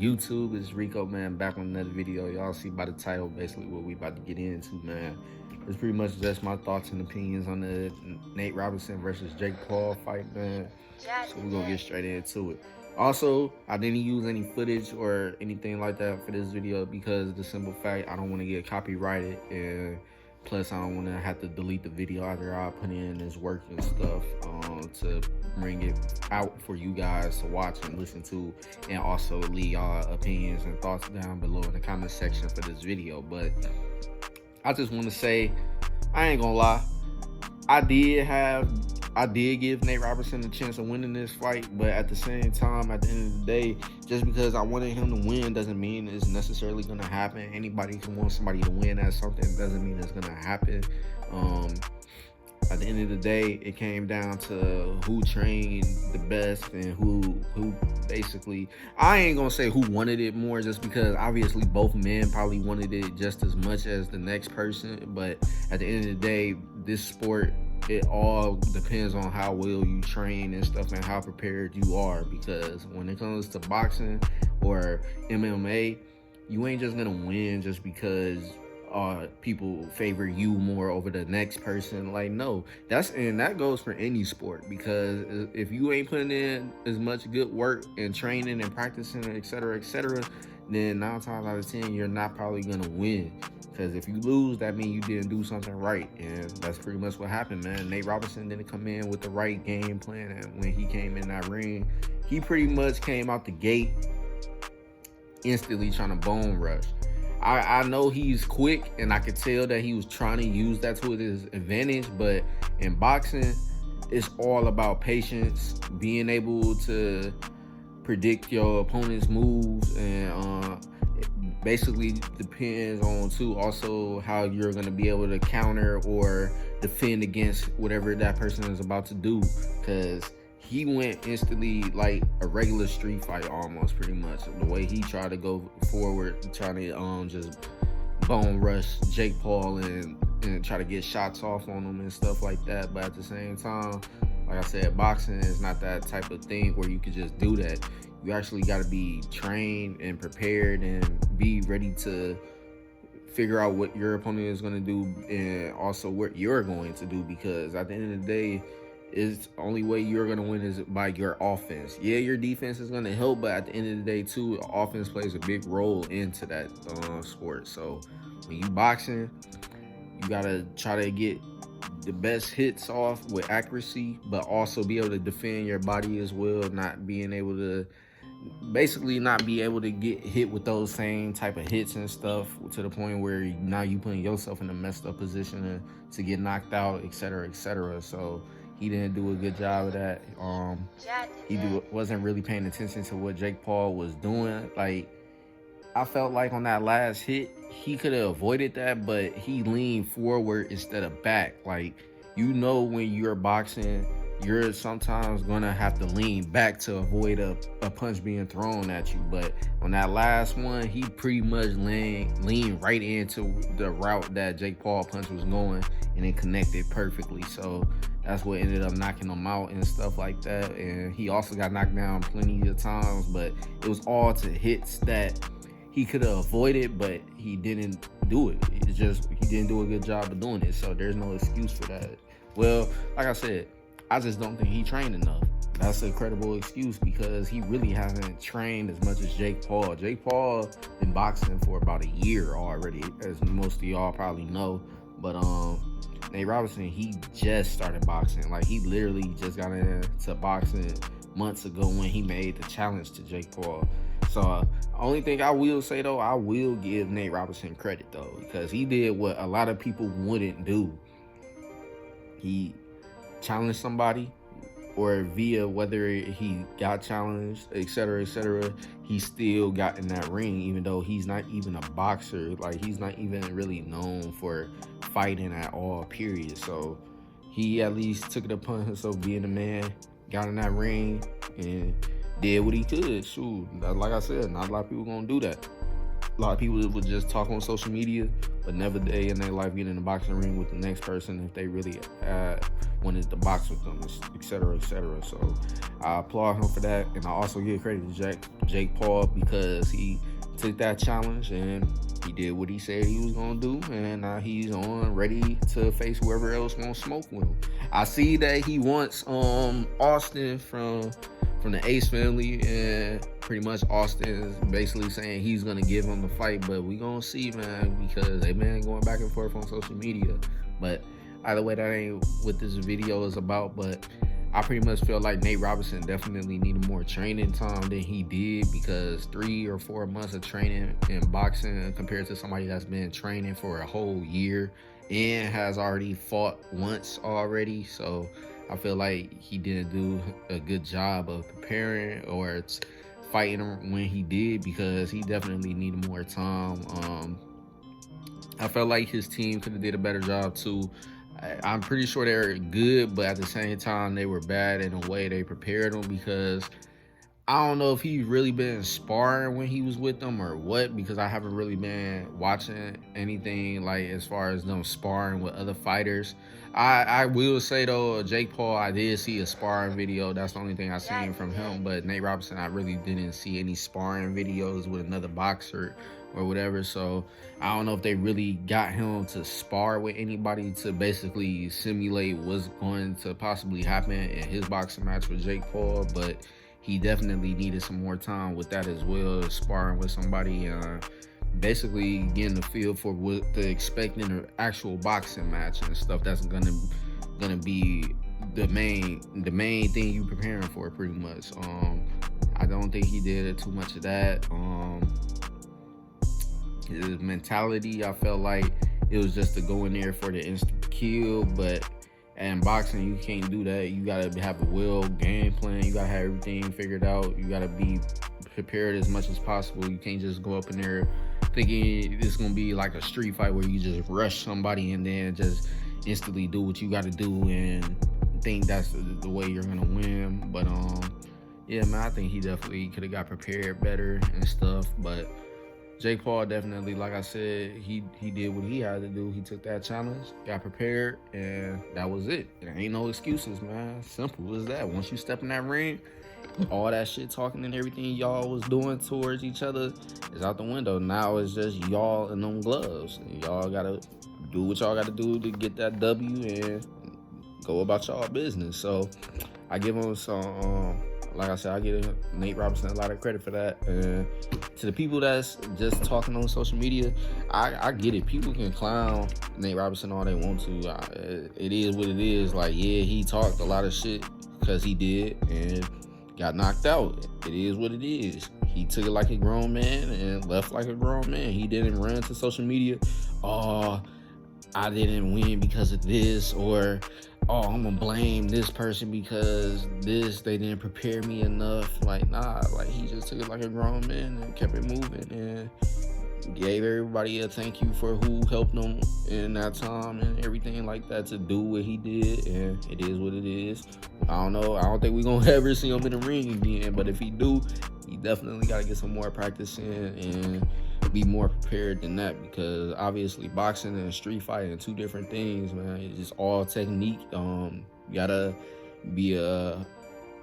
YouTube. It's Rico, man, back on another video. Y'all see by the title basically what we about to get into, man. It's pretty much just my thoughts and opinions on the Nate Robinson versus Jake Paul fight, man. So we're gonna get straight into it. Also, I didn't use any footage or anything like that for this video because of the simple fact I don't want to get copyrighted, and plus I don't want to have to delete the video after I put in this work and stuff to bring it out for you guys to watch and listen to, and also leave y'all opinions and thoughts down below in the comment section for this video. But I just want to say, I ain't gonna lie, I did give Nate Robinson a chance of winning this fight, but at the same time, at the end of the day, just because I wanted him to win doesn't mean it's necessarily gonna happen. Anybody can want somebody to win at something, doesn't mean it's gonna happen. At the end of the day, it came down to who trained the best and who basically, I ain't gonna say who wanted it more, just because obviously both men probably wanted it just as much as the next person. But at the end of the day, this sport, it all depends on how well you train and stuff and how prepared you are, because when it comes to boxing or MMA, you ain't just gonna win just because people favor you more over the next person. Like, no, that goes for any sport, because if you ain't putting in as much good work and training and practicing, etc., then 9 times out of 10 you're not probably gonna win. Because if you lose, that means you didn't do something right, and that's pretty much what happened, man. Nate Robinson didn't come in with the right game plan, and when he came in that ring, he pretty much came out the gate instantly trying to bone rush. I know he's quick, and I could tell that he was trying to use that to his advantage, but in boxing, it's all about patience, being able to predict your opponent's moves, and it basically depends on too also how you're going to be able to counter or defend against whatever that person is about to do, because he went instantly like a regular street fight almost, pretty much. The way he tried to go forward, trying to just bone rush Jake Paul and try to get shots off on him and stuff like that. But at the same time, like I said, boxing is not that type of thing where you could just do that. You actually got to be trained and prepared and be ready to figure out what your opponent is going to do and also what you're going to do, because at the end of the day, is the only way you're going to win is by your offense. Yeah, your defense is going to help, but at the end of the day too, offense plays a big role into that sport. So when you boxing, you got to try to get the best hits off with accuracy, but also be able to defend your body as well, not being able to get hit with those same type of hits and stuff to the point where now you putting yourself in a messed up position to get knocked out, etc., etc. So he didn't do a good job of that. Wasn't really paying attention to what Jake Paul was doing. Like, I felt like on that last hit, he could have avoided that, but he leaned forward instead of back. Like, you know, when you're boxing, you're sometimes gonna have to lean back to avoid a punch being thrown at you. But on that last one, he pretty much leaned right into the route that Jake Paul punch was going, and it connected perfectly. So that's what ended up knocking him out and stuff like that. And he also got knocked down plenty of times, but it was all to hits that he could have avoided, but he didn't do it. It's just he didn't do a good job of doing it. So there's no excuse for that. Well, like I said, I just don't think he trained enough. That's a credible excuse, because he really hasn't trained as much as Jake Paul. Jake Paul been boxing for about a year already, as most of y'all probably know. But Nate Robinson, he just started boxing. Like, he literally just got into boxing months ago when he made the challenge to Jake Paul. So only thing I will say though, I will give Nate Robinson credit though, because he did what a lot of people wouldn't do. He challenged somebody, or via whether he got challenged, etc., he still got in that ring, even though he's not even a boxer. Like, he's not even really known for fighting at all, period. So he at least took it upon himself, being a man, got in that ring and did what he could. Shoot, like I said, not a lot of people gonna do that. A lot of people would just talk on social media, but never day in their life get in the boxing ring with the next person if they really wanted to box with them, etc., etc. So I applaud him for that, and I also give credit to Jake Paul, because he took that challenge and he did what he said he was gonna do, and now he's on ready to face whoever else won't smoke with him. I see that he wants Austin from the Ace family, and pretty much Austin is basically saying he's gonna give him the fight, but we gonna see, man, because they been going back and forth on social media. But either way, that ain't what this video is about. But I pretty much feel like Nate Robinson definitely needed more training time than he did, because 3 or 4 months of training in boxing compared to somebody that's been training for a whole year and has already fought once already. So I feel like he didn't do a good job of preparing or fighting when he did, because he definitely needed more time. I felt like his team could have did a better job too. I'm pretty sure they're good, but at the same time, they were bad in a way they prepared him, because I don't know if he's really been sparring when he was with them or what, because I haven't really been watching anything like as far as them sparring with other fighters. I will say though, Jake Paul, I did see a sparring video. That's the only thing I seen from him. But Nate Robinson, I really didn't see any sparring videos with another boxer or whatever. So I don't know if they really got him to spar with anybody to basically simulate what's going to possibly happen in his boxing match with Jake Paul. But he definitely needed some more time with that as well, sparring with somebody, basically getting the feel for what to expect in an actual boxing match and stuff. That's gonna be the main thing you preparing for, pretty much. I don't think he did too much of that. His mentality, I felt like it was just to go in there for the instant kill, but in boxing, you can't do that. You gotta have a well game plan. You gotta have everything figured out. You gotta be prepared as much as possible. You can't just go up in there thinking it's gonna be like a street fight where you just rush somebody and then just instantly do what you gotta do and think that's the way you're gonna win. But yeah, man, I think he definitely could have got prepared better and stuff. But Jake Paul definitely, like I said, he did what he had to do. He took that challenge, got prepared, and that was it. There ain't no excuses, man. Simple as that. Once you step in that ring, all that shit talking and everything y'all was doing towards each other is out the window. Now it's just y'all in them gloves. Y'all gotta do what y'all gotta do to get that W and go about y'all business. So I give him some, like I said, I give Nate Robinson a lot of credit for that. And to the people that's just talking on social media, I get it. People can clown Nate Robinson all they want to. It is what it is. Like, yeah, he talked a lot of shit because he did and got knocked out. It is what it is. He took it like a grown man and left like a grown man. He didn't run to social media, oh, I didn't win because of this, or oh, I'm gonna blame this person because they didn't prepare me enough. Like, nah, like he just took it like a grown man and kept it moving and gave everybody a thank you for who helped him in that time and everything like that to do what he did. And it is what it is. I don't know. I don't think we're gonna ever see him in the ring again. But if he do, he definitely gotta get some more practice in and be more prepared than that, because obviously boxing and street fighting are two different things, man. It's just all technique. You gotta be a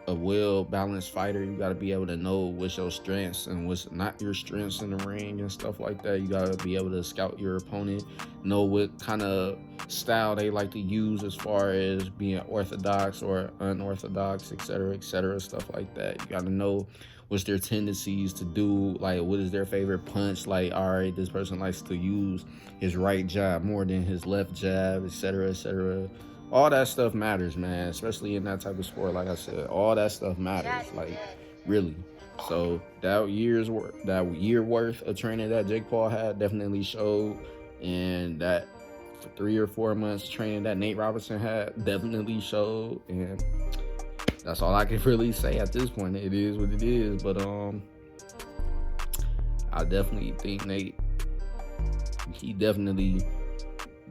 well-balanced fighter. You gotta be able to know what's your strengths and what's not your strengths in the ring and stuff like that. You gotta be able to scout your opponent, know what kind of style they like to use as far as being orthodox or unorthodox, etc., stuff like that. You gotta know what's their tendencies to do, like what is their favorite punch. Like, all right, this person likes to use his right jab more than his left jab, etc. All that stuff matters, man, especially in that type of sport. Like I said, all that stuff matters, like, really. So that year worth of training that Jake Paul had definitely showed, and that 3 or 4 months training that Nate Robinson had definitely showed. And that's all I can really say at this point. It is what it is. But I definitely think Nate, he definitely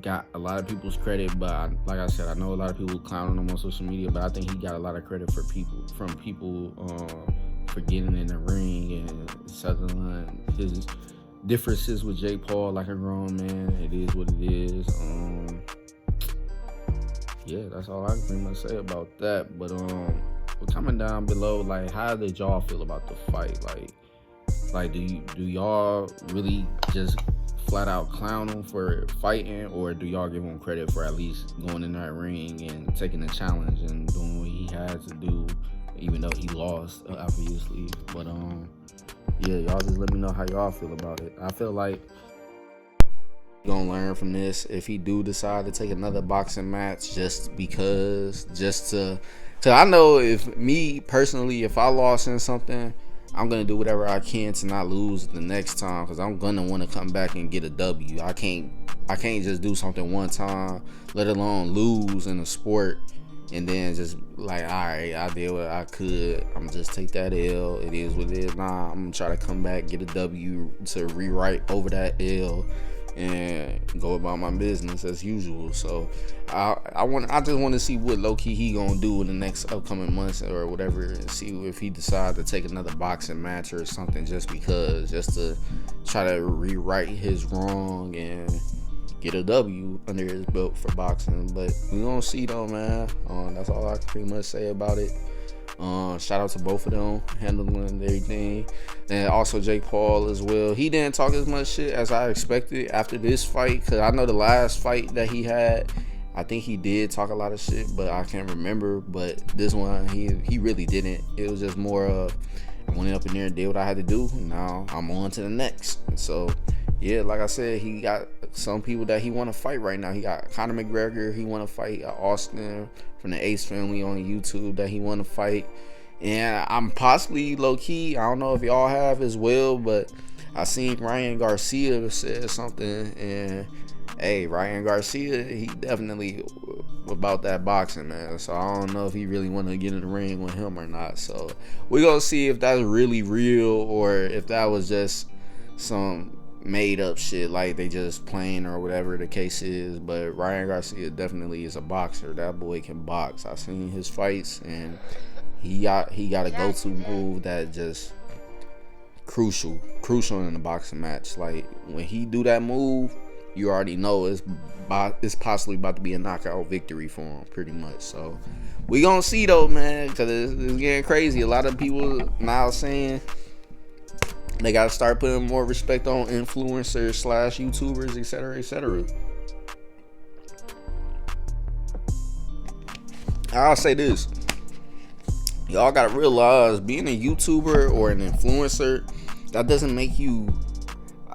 got a lot of people's credit. But like I said, I know a lot of people clowning him on social media, but I think he got a lot of credit from people for getting in the ring and settling his differences with Jake Paul like a grown man. It is what it is. Yeah, that's all I can pretty much say about that. But coming down below, like, how did y'all feel about the fight? Like do y'all really just flat out clown him for fighting, or do y'all give him credit for at least going in that ring and taking the challenge and doing what he had to do, even though he lost, obviously? But yeah, y'all just let me know how y'all feel about it. I feel like gonna learn from this if he do decide to take another boxing match, just to I know, if me personally, if I lost in something, I'm gonna do whatever I can to not lose the next time, because I'm gonna want to come back and get a W. I can't just do something one time, let alone lose in a sport, and then just like, all right, I did what I could, I'm just take that L, it is what it is. Nah, I'm gonna try to come back, get a W to rewrite over that L and go about my business as usual. So I just want to see what low-key he gonna do in the next upcoming months or whatever, and see if he decides to take another boxing match or something, just to try to rewrite his wrong and get a W under his belt for boxing. But we gonna see though, man. That's all I can pretty much say about it. Shout out to both of them handling everything, and also Jake Paul as well. He didn't talk as much shit as I expected after this fight, because I know the last fight that he had, I think he did talk a lot of shit, but I can't remember. But this one, he really didn't. It was just more of, I went up in there and did what I had to do. Now I'm on to the next. So yeah, like I said, he got some people that he want to fight right now. He got Conor McGregor. He want to fight Austin from the Ace family on YouTube that he want to fight. And I'm possibly low-key, I don't know if y'all have as well, but I seen Ryan Garcia said something. And hey, Ryan Garcia, he definitely about that boxing, man. So I don't know if he really want to get in the ring with him or not. So we're going to see if that's really real, or if that was just some made up shit, like they just playing or whatever the case is. But Ryan Garcia definitely is a boxer. That boy can box. I've seen his fights, and he got a go-to move that just crucial in a boxing match. Like when he do that move, you already know it's possibly about to be a knockout victory for him, pretty much. So we gonna see though, man, because it's getting crazy. A lot of people now saying they gotta start putting more respect on influencers / YouTubers, etc., etc. I'll say this: y'all gotta realize, being a YouTuber or an influencer, that doesn't make you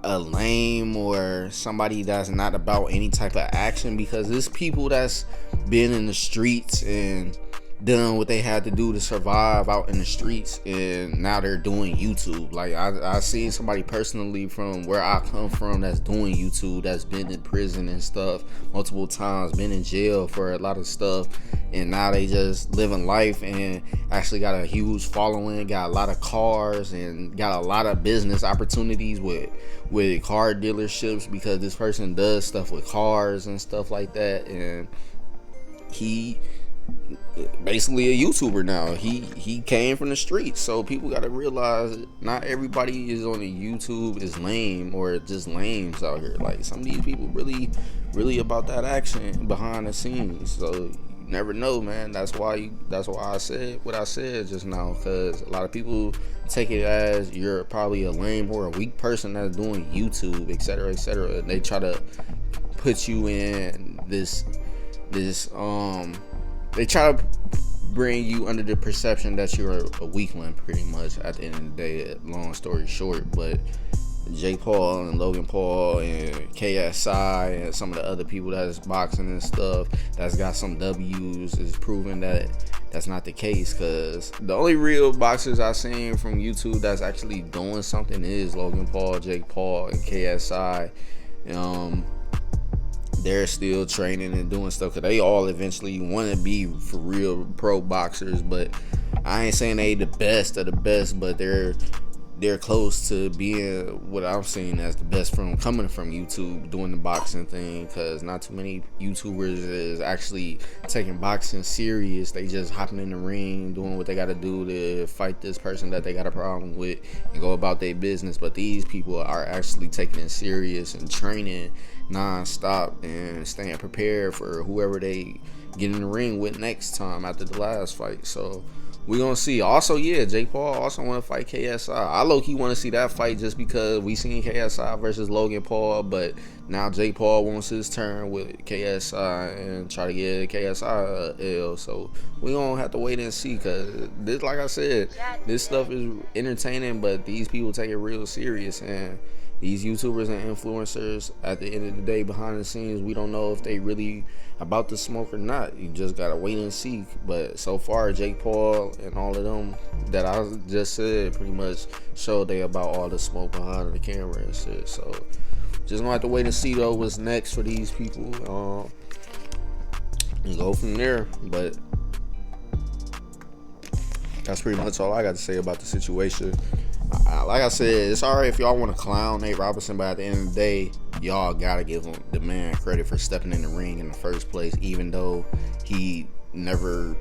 a lame or somebody that's not about any type of action, because there's people that's been in the streets and done what they had to do to survive out in the streets, and now they're doing YouTube. Like I seen somebody personally from where I come from that's doing YouTube, that's been in prison and stuff multiple times, been in jail for a lot of stuff, and now they just living life and actually got a huge following, got a lot of cars, and got a lot of business opportunities with car dealerships, because this person does stuff with cars and stuff like that. And he basically a YouTuber now. He came from the streets. So people got to realize, not everybody is on the YouTube is lame, or just lames out here. Like, some of these people really about that action behind the scenes. So you never know, man. That's why I said what I said just now, because a lot of people take it as you're probably a lame or a weak person that's doing YouTube, etc., etc. And they try to put you in this they try to bring you under the perception that you're a weakling, pretty much, at the end of the day, long story short. But Jake Paul and Logan Paul and KSI and some of the other people that's boxing and stuff that's got some W's is proving that that's not the case, because the only real boxers I've seen from YouTube that's actually doing something is Logan Paul, Jake Paul, and KSI. They're still training and doing stuff, because they all eventually want to be for real pro boxers. But I ain't saying they the best of the best, but they're they're close to being what I'm seeing as the best from coming from YouTube, doing the boxing thing, because not too many YouTubers is actually taking boxing serious. They just hopping in the ring, doing what they got to do to fight this person that they got a problem with and go about their business. But these people are actually taking it serious and training non-stop and staying prepared for whoever they get in the ring with next time after the last fight. So we gonna see. Also, yeah, Jake Paul also want to fight KSI. I low-key want to see that fight just because we seen KSI versus Logan Paul, but now Jake Paul wants his turn with KSI and try to get KSI a L. So we gonna have to wait and see, because this, like I said, this stuff is entertaining, but these people take it real serious. And these YouTubers and influencers, at the end of the day, behind the scenes, we don't know if they really about to smoke or not. You just gotta wait and see. But so far, Jake Paul and all of them that I just said pretty much showed they about all the smoke behind the camera and shit. So just gonna have to wait and see though what's next for these people, and go from there. But that's pretty much all I got to say about the situation. Like I said, it's alright if y'all want to clown Nate Robinson, but at the end of the day, y'all gotta give him, the man, credit for stepping in the ring in the first place, even though he never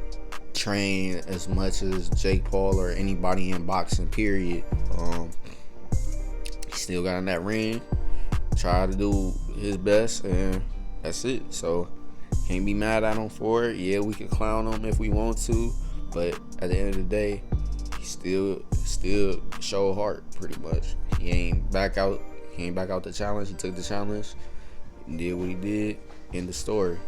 trained as much as Jake Paul or anybody in boxing, period. He still got in that ring, tried to do his best, and that's it. So can't be mad at him for it. Yeah, we can clown him if we want to, but at the end of the day, he still showed heart, pretty much. He ain't back out the challenge. He took the challenge and did what he did. End the story.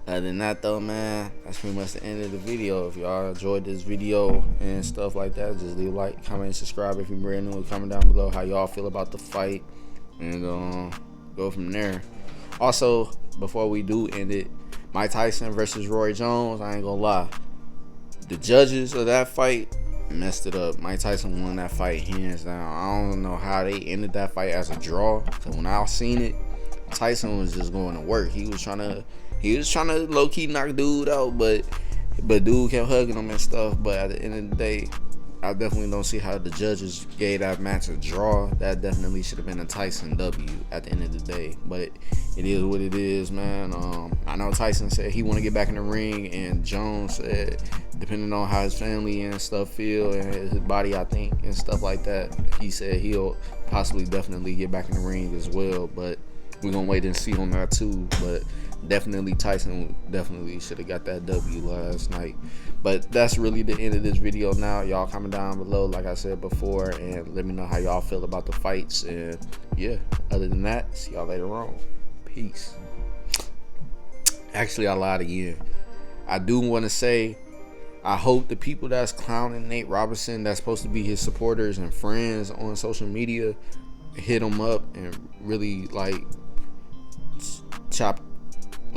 Other than that though, man, that's pretty much the end of the video. If y'all enjoyed this video and stuff like that, just leave a like, comment, and subscribe if you're brand new. Comment down below how y'all feel about the fight, and go from there. Also, before we do end it, Mike Tyson versus Roy Jones, I ain't gonna lie, the judges of that fight messed it up. Mike Tyson won that fight hands down. I don't know how they ended that fight as a draw. So when I seen it, Tyson was just going to work. He was trying to low-key knock dude out, but dude kept hugging him and stuff. But at the end of the day, I definitely don't see how the judges gave that match a draw. That definitely should have been a Tyson W at the end of the day. But it is what it is, man. I know Tyson said he want to get back in the ring, and Jones said, depending on how his family and stuff feel and his body, I think, and stuff like that, he said he'll possibly definitely get back in the ring as well. But we're gonna wait and see on that too. But definitely Tyson definitely should have got that W last night. But that's really the end of this video now. Y'all comment down below, like I said before, and let me know how y'all feel about the fights. And yeah, other than that, see y'all later on. Peace. Actually, I lied again. I do want to say, I hope the people that's clowning Nate Robinson, that's supposed to be his supporters and friends on social media, hit him up and really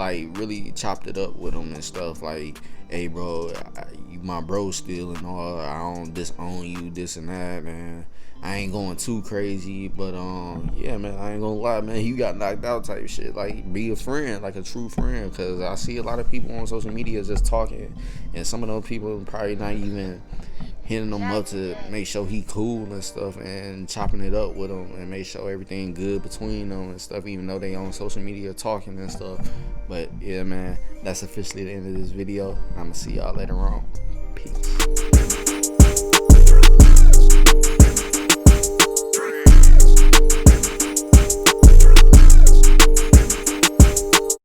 really chopped it up with him and stuff. Like, hey bro, you my bro still and all, I don't disown you, this and that, man. I ain't going too crazy, but yeah, man, I ain't gonna lie, man, you got knocked out type shit. Like, be a friend, like a true friend, because I see a lot of people on social media just talking, and some of those people probably not even hitting him up to make sure he cool and stuff, and chopping it up with him and make sure everything good between them and stuff, even though they on social media talking and stuff. But yeah, man, that's officially the end of this video. I'm gonna see y'all later on. Peace.